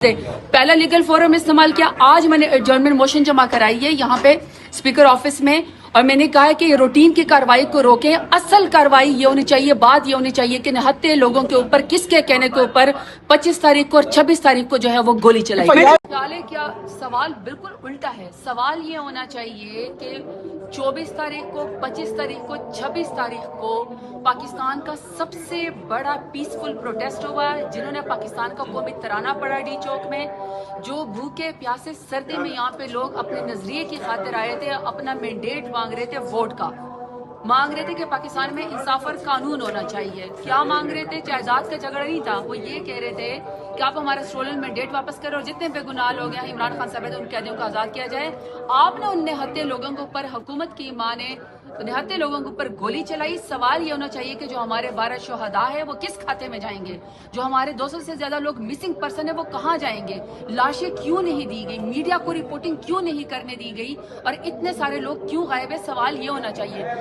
پہلا legal forum استعمال کیا. آج میں نے ایڈجرنمنٹ موشن جمع کرائی ہے یہاں پہ اسپیکر آفس میں, اور میں نے کہا ہے کہ یہ روٹین کی کاروائی کو روکیں. اصل کاروائی یہ ہونی چاہیے, بات یہ ہونی چاہیے کہ نہتے لوگوں کے اوپر کس کے کہنے کے اوپر 25 تاریخ کو اور 26 تاریخ کو جو ہے وہ گولی چلائی. کیا سوال بالکل الٹا ہے. سوال یہ ہونا چاہیے کہ 24 تاریخ کو, 25 تاریخ کو, 26 تاریخ کو پاکستان کا سب سے بڑا پیسفل پروٹیسٹ ہوا, جنہوں نے پاکستان کا قومی ترانہ پڑھا ڈی چوک میں, جو بھوکے پیاسے سردی میں یہاں پہ لوگ اپنے نظریے کی خاطر آئے تھے, اپنا مینڈیٹ مانگ رہے تھے, ووٹ کا مانگ رہے تھے کہ پاکستان میں انصاف اور قانون ہونا چاہیے. کیا مانگ رہے تھے؟ جائیداد کا جھگڑا نہیں تھا, وہ یہ کہہ رہے تھے کہ آپ ہمارا اسٹولن مینڈیٹ واپس کرو, اور جتنے بے گناہ لوگ ہیں عمران خان صاحب ان قیدیوں کو آزاد کیا جائے. آپ نے ان نہتے لوگوں کے اوپر, حکومت کی ماں نے نہتے لوگوں کے اوپر گولی چلائی. سوال یہ ہونا چاہیے کہ جو ہمارے 12 شہداء ہیں وہ کس کھاتے میں جائیں گے, جو ہمارے 200 سے زیادہ لوگ مسنگ پرسن ہیں وہ کہاں جائیں گے, لاشیں کیوں نہیں دی گئی, میڈیا کو رپورٹنگ کیوں نہیں کرنے دی گئی, اور اتنے سارے لوگ کیوں غائب ہیں. سوال یہ ہونا چاہیے.